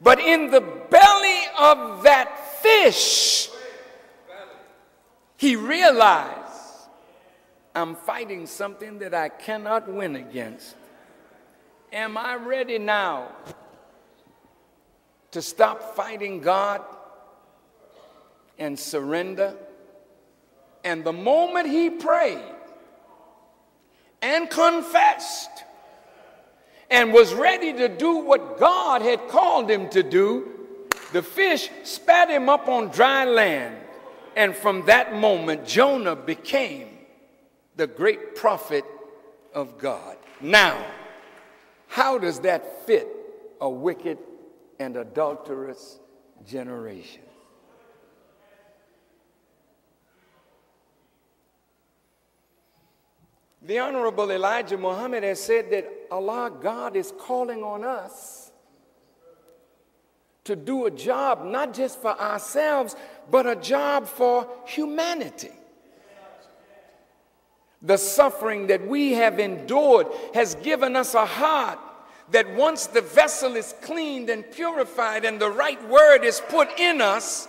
But in the belly of that fish, he realized, I'm fighting something that I cannot win against. Am I ready now to stop fighting God and surrender? And the moment he prayed and confessed and was ready to do what God had called him to do, the fish spat him up on dry land. And from that moment, Jonah became the great prophet of God. Now, how does that fit a wicked and adulterous generation? The Honorable Elijah Muhammad has said that Allah, God, is calling on us to do a job not just for ourselves, but a job for humanity. The suffering that we have endured has given us a heart that once the vessel is cleaned and purified and the right word is put in us,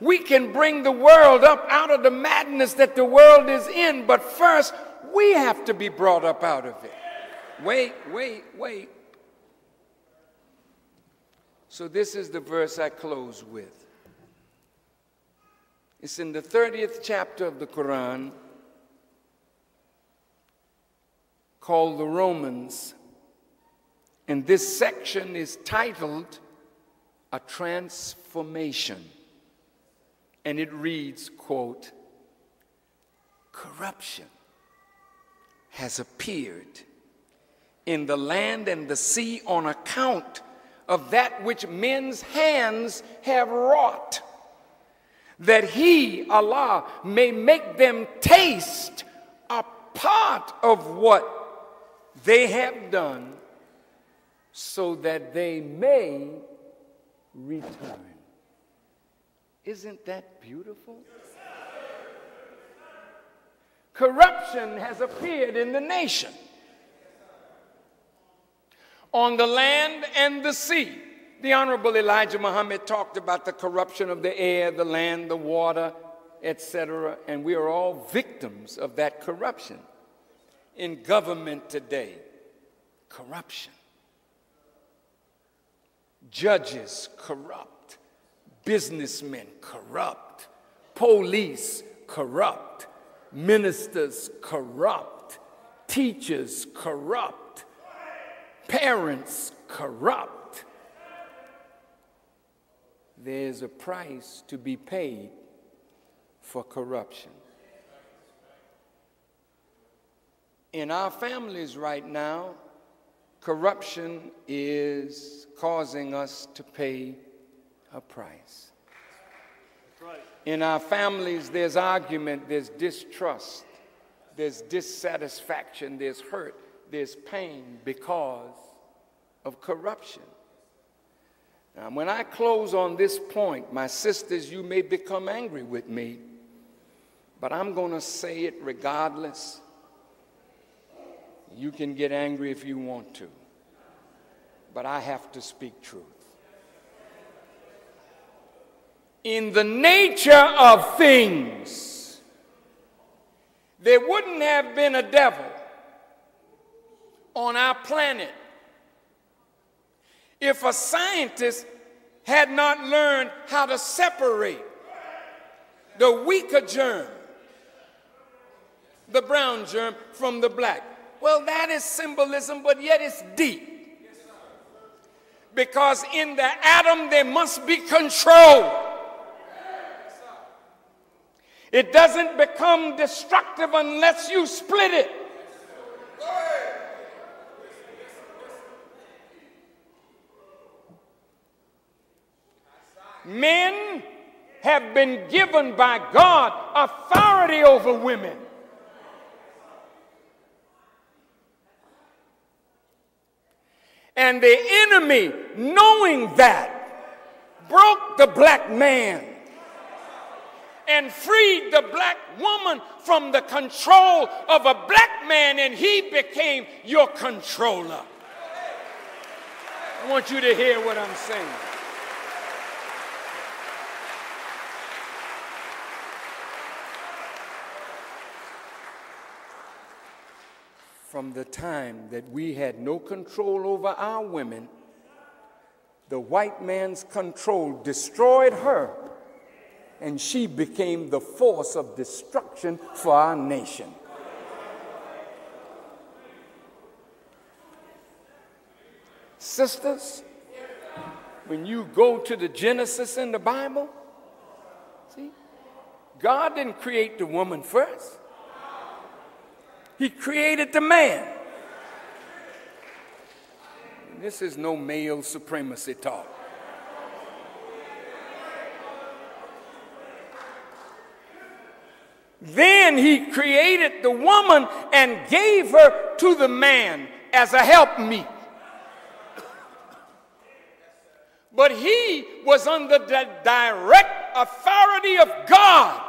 we can bring the world up out of the madness that the world is in. But first, we have to be brought up out of it. Wait. So this is the verse I close with. It's in the 30th chapter of the Quran, called the Romans. And this section is titled, A Transformation. And it reads, quote, corruption has appeared in the land and the sea on account of that which men's hands have wrought, that he, Allah, may make them taste a part of what they have done, so that they may return. Isn't that beautiful? Corruption has appeared in the nation, on the land and the sea. The Honorable Elijah Muhammad talked about the corruption of the air, the land, the water, etc. And we are all victims of that corruption. In government today, corruption. Judges corrupt, businessmen corrupt, police corrupt, ministers corrupt, teachers corrupt, parents corrupt. There's a price to be paid for corruption. In our families right now, corruption is causing us to pay a price. Right. In our families, there's argument, there's distrust, there's dissatisfaction, there's hurt, there's pain because of corruption. Now, when I close on this point, my sisters, you may become angry with me, but I'm going to say it regardless. You can get angry if you want to, but I have to speak truth. In the nature of things, there wouldn't have been a devil on our planet if a scientist had not learned how to separate the weaker germ, the brown germ, from the black. Well, that is symbolism, but yet it's deep. Because in the atom there must be control. It doesn't become destructive unless you split it. Men have been given by God authority over women. And the enemy, knowing that, broke the black man and freed the black woman from the control of a black man, and he became your controller. I want you to hear what I'm saying. from the time that we had no control over our women, the white man's control destroyed her, and she became the force of destruction for our nation. Sisters, when you go to the Genesis in the Bible, see, God didn't create the woman first. He created the man. This is no male supremacy talk. Then he created the woman and gave her to the man as a helpmeet. But he was under the direct authority of God.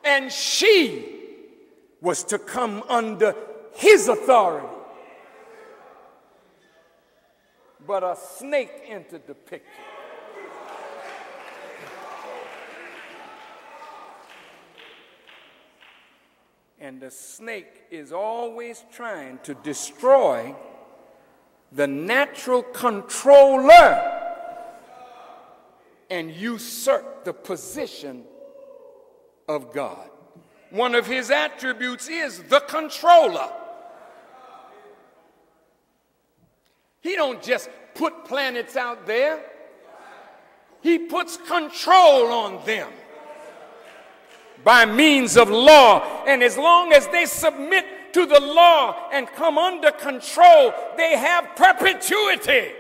And she was to come under his authority. But a snake entered the picture. And the snake is always trying to destroy the natural controller and usurp the position of God. One of his attributes is the controller. He don't just put planets out there. He puts control on them by means of law. And as long as they submit to the law and come under control, they have perpetuity.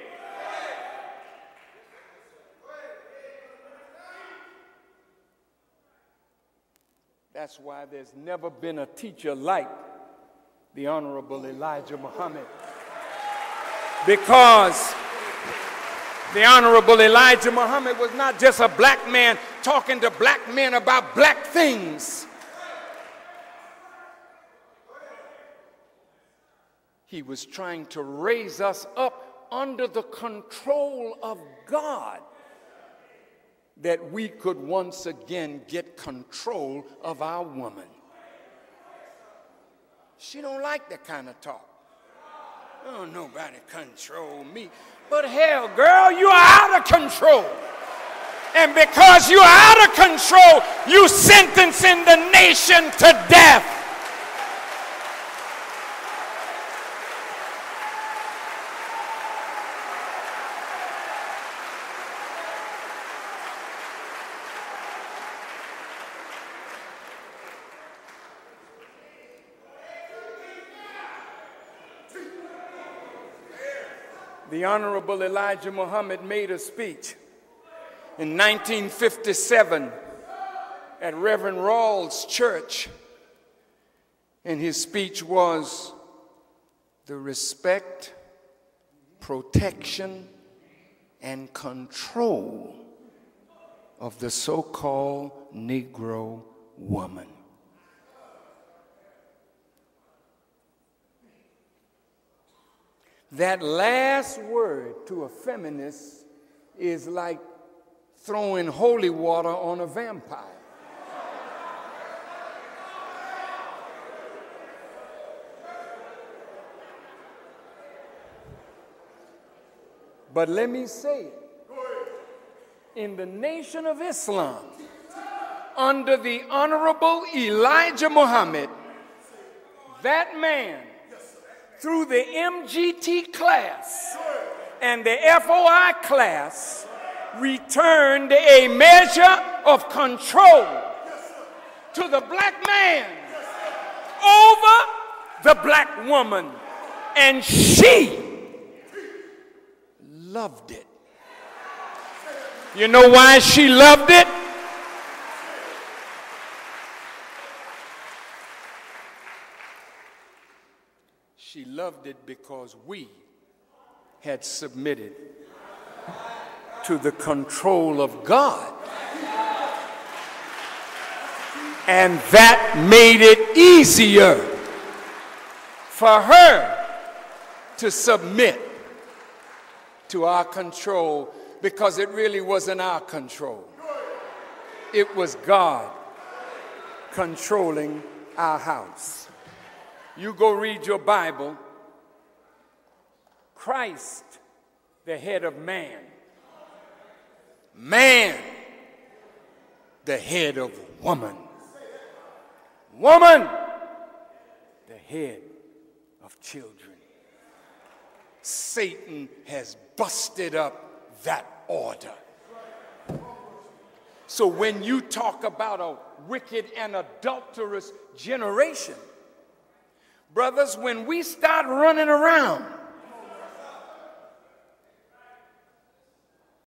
That's why there's never been a teacher like the Honorable Elijah Muhammad. Because the Honorable Elijah Muhammad was not just a black man talking to black men about black things. He was trying to raise us up under the control of God, that we could once again get control of our woman. She don't like that kind of talk. Oh, nobody control me. But hell, girl, you are out of control. And because you are out of control, you sentencing the nation to death. The Honorable Elijah Muhammad made a speech in 1957 at Reverend Rawls' church, and his speech was the respect, protection, and control of the so-called Negro woman. That last word to a feminist is like throwing holy water on a vampire. But let me say it. In the Nation of Islam, under the Honorable Elijah Muhammad, that man, through the MGT class and the FOI class, returned a measure of control to the black man over the black woman. And she loved it. You know why she loved it? She loved it because we had submitted to the control of God. And that made it easier for her to submit to our control, because it really wasn't our control. It was God controlling our house. You go read your Bible. Christ, the head of man. Man, the head of woman. Woman, the head of children. Satan has busted up that order. So when you talk about a wicked and adulterous generation, brothers, when we start running around